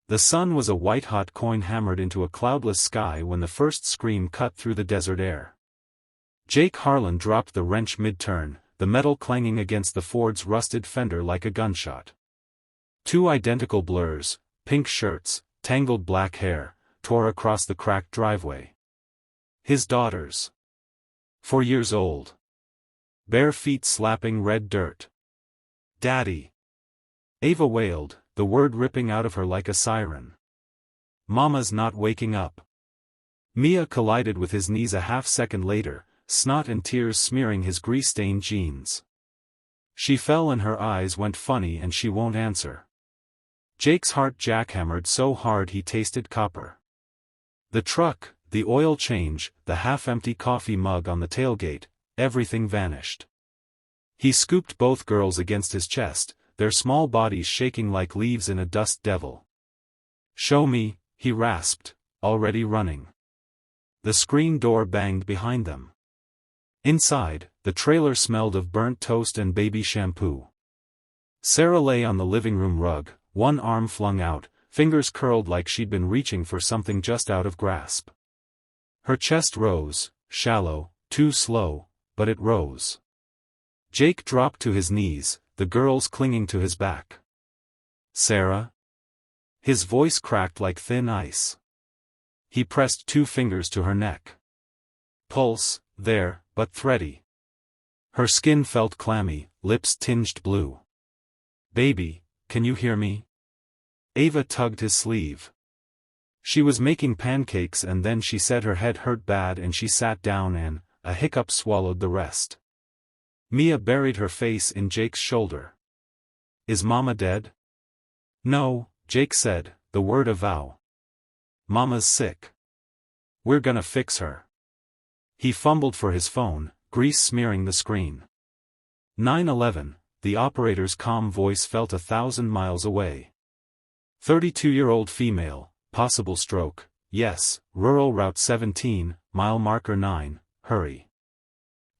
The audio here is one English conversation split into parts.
The sun was a white-hot coin hammered into a cloudless sky when the first scream cut through the desert air. Jake Harlan dropped the wrench mid-turn, the metal clanging against the Ford's rusted fender like a gunshot. Two identical blurs, pink shirts, tangled black hair, tore across the cracked driveway. His daughters. 4 years old. Bare feet slapping red dirt. "Daddy!" Ava wailed, the word ripping out of her like a siren. "Mama's not waking up." Mia collided with his knees a half-second later, snot and tears smearing his grease-stained jeans. She fell and her eyes went funny and she won't answer. Jake's heart jackhammered so hard he tasted copper. The truck, the oil change, the half-empty coffee mug on the tailgate, everything vanished. He scooped both girls against his chest, their small bodies shaking like leaves in a dust devil. "Show me," he rasped, already running. The screen door banged behind them. Inside, the trailer smelled of burnt toast and baby shampoo. Sarah lay on the living room rug, one arm flung out, fingers curled like she'd been reaching for something just out of grasp. Her chest rose, shallow, too slow, but it rose. Jake dropped to his knees, the girls clinging to his back. "Sarah?" His voice cracked like thin ice. He pressed 2 fingers to her neck. Pulse, there, but thready. Her skin felt clammy, lips tinged blue. "Baby, can you hear me?" Ava tugged his sleeve. She was making pancakes and then she said her head hurt bad and she sat down and, a hiccup swallowed the rest. Mia buried her face in Jake's shoulder. "Is Mama dead?" "No," Jake said, the word a vow. "Mama's sick. We're gonna fix her." He fumbled for his phone, grease smearing the screen. 911, the operator's calm voice felt 1,000 miles away. 32-year-old female, possible stroke, yes, rural route 17, mile marker 9, hurry.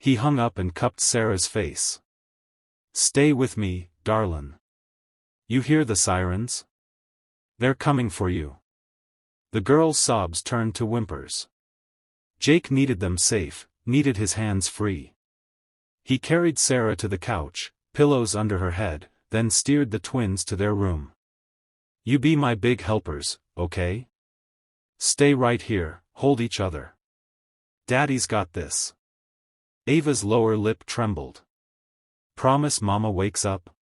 He hung up and cupped Sarah's face. "Stay with me, darlin'. You hear the sirens? They're coming for you." The girl's sobs turned to whimpers. Jake needed them safe, needed his hands free. He carried Sarah to the couch, pillows under her head, then steered the twins to their room. "You be my big helpers, okay? Stay right here, hold each other. Daddy's got this." Ava's lower lip trembled. "Promise Mama wakes up?"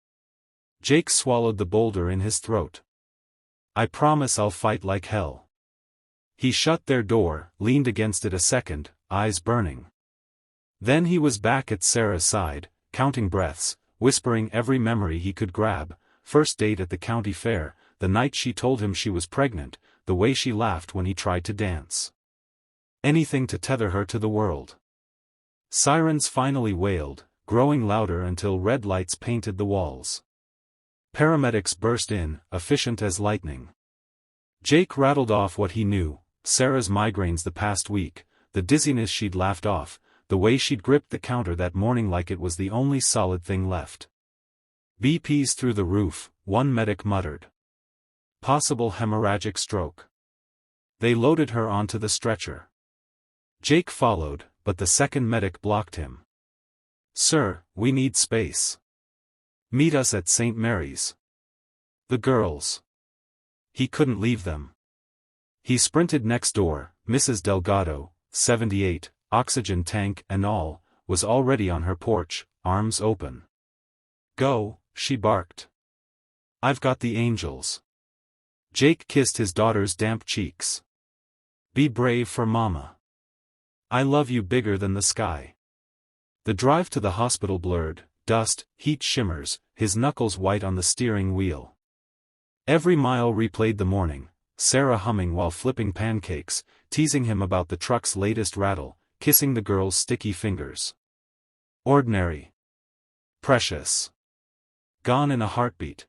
Jake swallowed the boulder in his throat. "I promise I'll fight like hell." He shut their door, leaned against it a second, eyes burning. Then he was back at Sarah's side, counting breaths, whispering every memory he could grab: first date at the county fair, the night she told him she was pregnant, the way she laughed when he tried to dance. Anything to tether her to the world. Sirens finally wailed, growing louder until red lights painted the walls. Paramedics burst in, efficient as lightning. Jake rattled off what he knew: Sarah's migraines the past week, the dizziness she'd laughed off, the way she'd gripped the counter that morning like it was the only solid thing left. "BP's through the roof," one medic muttered. "Possible hemorrhagic stroke." They loaded her onto the stretcher. Jake followed, but the second medic blocked him. "Sir, we need space. Meet us at St. Mary's." The girls. He couldn't leave them. He sprinted next door. Mrs. Delgado, 78, oxygen tank and all, was already on her porch, arms open. "Go," she barked. "I've got the angels." Jake kissed his daughter's damp cheeks. "Be brave for Mama. I love you bigger than the sky." The drive to the hospital blurred, dust, heat shimmers, his knuckles white on the steering wheel. Every mile replayed the morning, Sarah humming while flipping pancakes, teasing him about the truck's latest rattle, kissing the girl's sticky fingers. Ordinary. Precious. Gone in a heartbeat.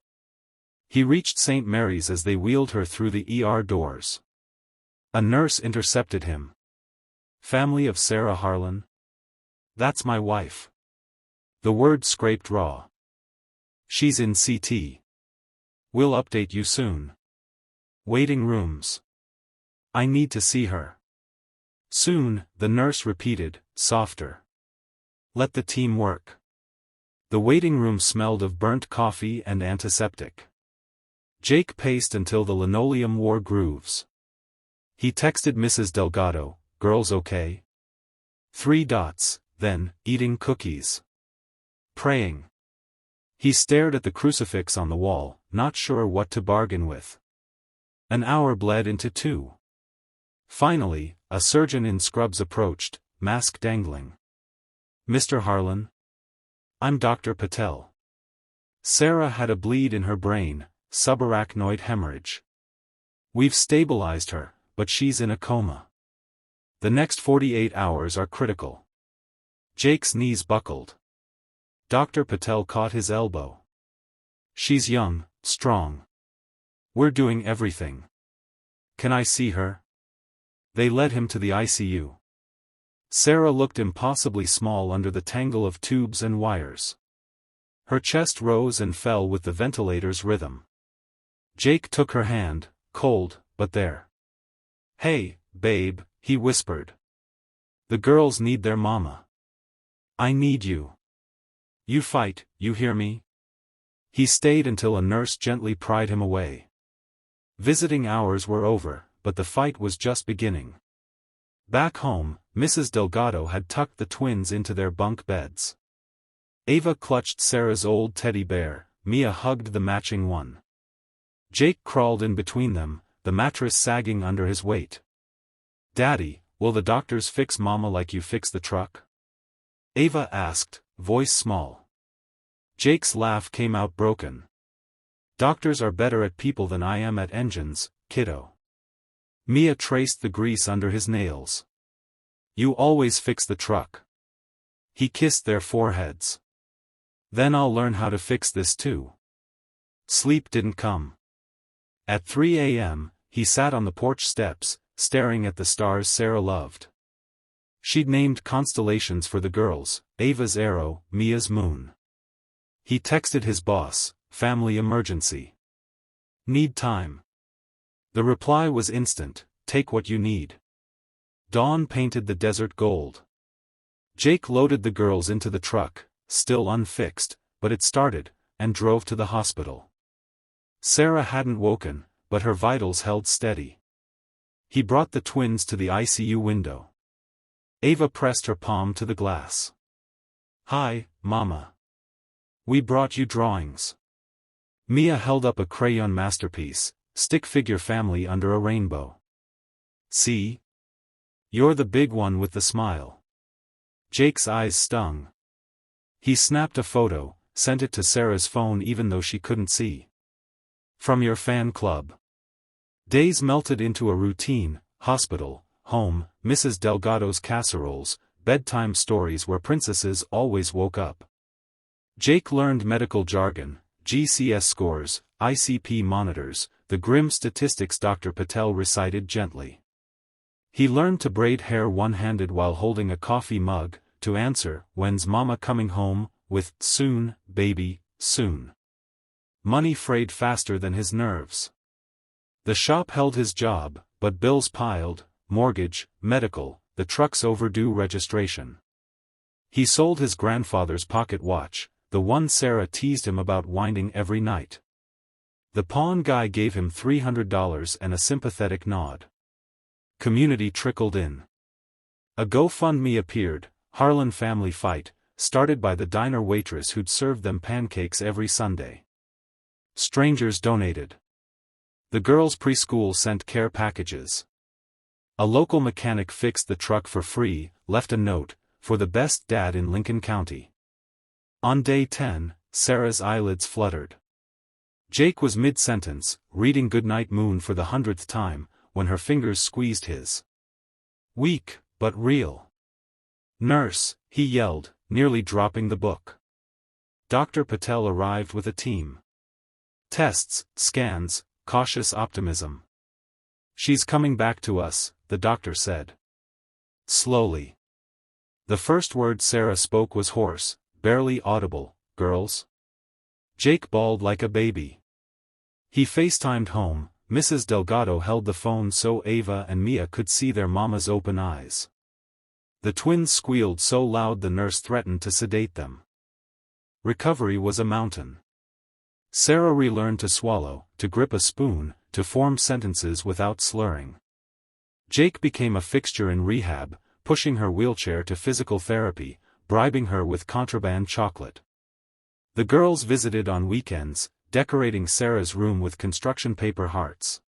He reached St. Mary's as they wheeled her through the ER doors. A nurse intercepted him. "Family of Sarah Harlan?" "That's my wife." The word scraped raw. "She's in CT. We'll update you soon." Waiting rooms. I need to see her. Soon, the nurse repeated, softer. Let the team work. The waiting room smelled of burnt coffee and antiseptic. Jake paced until the linoleum wore grooves. He texted Mrs. Delgado, "Girls okay?" 3 dots, then, eating cookies. Praying. He stared at the crucifix on the wall, not sure what to bargain with. An hour bled into 2. Finally, a surgeon in scrubs approached, mask dangling. "Mr. Harlan?" "I'm Dr. Patel." Sarah had a bleed in her brain, subarachnoid hemorrhage. "We've stabilized her, but she's in a coma. The next 48 hours are critical." Jake's knees buckled. Dr. Patel caught his elbow. "She's young, strong. We're doing everything. Can I see her?" They led him to the ICU. Sarah looked impossibly small under the tangle of tubes and wires. Her chest rose and fell with the ventilator's rhythm. Jake took her hand, cold, but there. "Hey, babe," he whispered. "The girls need their mama. I need you. You fight, you hear me?" He stayed until a nurse gently pried him away. Visiting hours were over, but the fight was just beginning. Back home, Mrs. Delgado had tucked the twins into their bunk beds. Ava clutched Sarah's old teddy bear, Mia hugged the matching one. Jake crawled in between them, the mattress sagging under his weight. "Daddy, will the doctors fix Mama like you fix the truck?" Ava asked, voice small. Jake's laugh came out broken. "Doctors are better at people than I am at engines, kiddo." Mia traced the grease under his nails. "You always fix the truck." He kissed their foreheads. "Then I'll learn how to fix this too." Sleep didn't come. At 3 a.m., he sat on the porch steps, staring at the stars Sarah loved. She'd named constellations for the girls, Ava's arrow, Mia's moon. He texted his boss, "Family emergency. Need time." The reply was instant, "Take what you need." Dawn painted the desert gold. Jake loaded the girls into the truck, still unfixed, but it started, and drove to the hospital. Sarah hadn't woken, but her vitals held steady. He brought the twins to the ICU window. Ava pressed her palm to the glass. "Hi, Mama. We brought you drawings." Mia held up a crayon masterpiece, stick figure family under a rainbow. "See? You're the big one with the smile." Jake's eyes stung. He snapped a photo, sent it to Sarah's phone even though she couldn't see. "From your fan club." Days melted into a routine: hospital, home, Mrs. Delgado's casseroles, bedtime stories where princesses always woke up. Jake learned medical jargon, GCS scores, ICP monitors, the grim statistics Dr. Patel recited gently. He learned to braid hair one-handed while holding a coffee mug, to answer, "When's Mama coming home?" with, "Soon, baby, soon." Money frayed faster than his nerves. The shop held his job, but bills piled: mortgage, medical, the truck's overdue registration. He sold his grandfather's pocket watch, the one Sarah teased him about winding every night. The pawn guy gave him $300 and a sympathetic nod. Community trickled in. A GoFundMe appeared, Harlan Family Fight, started by the diner waitress who'd served them pancakes every Sunday. Strangers donated. The girls' preschool sent care packages. A local mechanic fixed the truck for free, left a note, "For the best dad in Lincoln County." On day 10, Sarah's eyelids fluttered. Jake was mid-sentence, reading Goodnight Moon for the 100th time, when her fingers squeezed his. "Weak, but real." "Nurse," he yelled, nearly dropping the book. Dr. Patel arrived with a team. Tests, scans, cautious optimism. "She's coming back to us," the doctor said. Slowly. The first word Sarah spoke was hoarse, barely audible, "Girls?" Jake bawled like a baby. He FaceTimed home, Mrs. Delgado held the phone so Ava and Mia could see their mama's open eyes. The twins squealed so loud the nurse threatened to sedate them. Recovery was a mountain. Sarah relearned to swallow, to grip a spoon, to form sentences without slurring. Jake became a fixture in rehab, pushing her wheelchair to physical therapy, bribing her with contraband chocolate. The girls visited on weekends, decorating Sarah's room with construction paper hearts.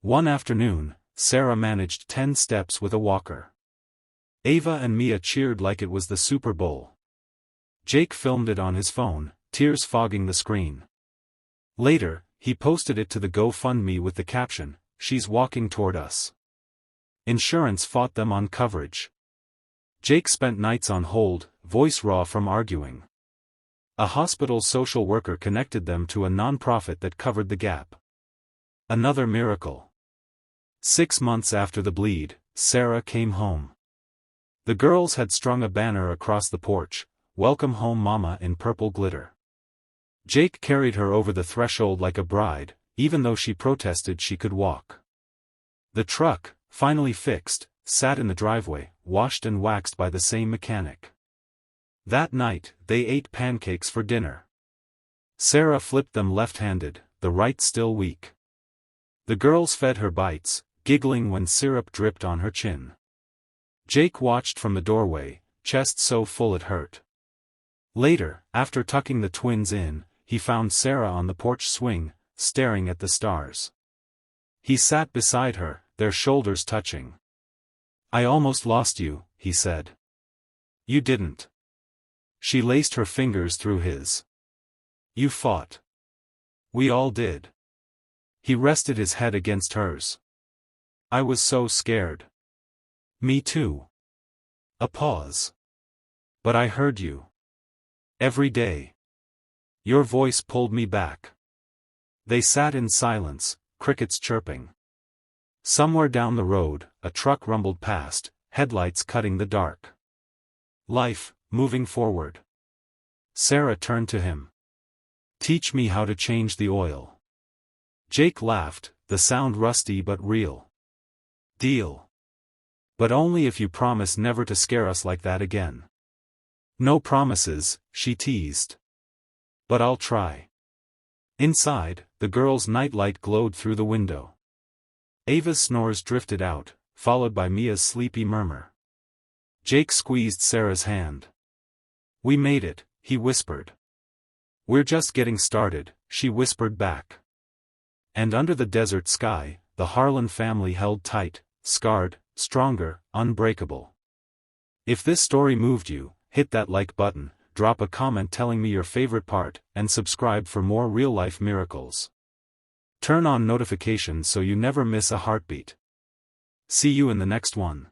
One afternoon, Sarah managed 10 steps with a walker. Ava and Mia cheered like it was the Super Bowl. Jake filmed it on his phone, tears fogging the screen. Later, he posted it to the GoFundMe with the caption, "She's walking toward us." Insurance fought them on coverage. Jake spent nights on hold, voice raw from arguing. A hospital social worker connected them to a nonprofit that covered the gap. Another miracle. 6 months after the bleed, Sarah came home. The girls had strung a banner across the porch, "Welcome home Mama," in purple glitter. Jake carried her over the threshold like a bride, even though she protested she could walk. The truck, finally fixed, sat in the driveway, washed and waxed by the same mechanic. That night, they ate pancakes for dinner. Sarah flipped them left-handed, the right still weak. The girls fed her bites, giggling when syrup dripped on her chin. Jake watched from the doorway, chest so full it hurt. Later, after tucking the twins in, he found Sarah on the porch swing, staring at the stars. He sat beside her, their shoulders touching. "I almost lost you," he said. "You didn't." She laced her fingers through his. "You fought." "We all did." He rested his head against hers. "I was so scared." "Me too." A pause. "But I heard you. Every day. Your voice pulled me back." They sat in silence, crickets chirping. Somewhere down the road, a truck rumbled past, headlights cutting the dark. Life, moving forward. Sarah turned to him. "Teach me how to change the oil." Jake laughed, the sound rusty but real. "Deal. But only if you promise never to scare us like that again." "No promises," she teased. "But I'll try." Inside, the girl's nightlight glowed through the window. Ava's snores drifted out, followed by Mia's sleepy murmur. Jake squeezed Sarah's hand. "We made it," he whispered. "We're just getting started," she whispered back. And under the desert sky, the Harlan family held tight, scarred, stronger, unbreakable. If this story moved you, hit that like button, drop a comment telling me your favorite part, and subscribe for more real-life miracles. Turn on notifications so you never miss a heartbeat. See you in the next one.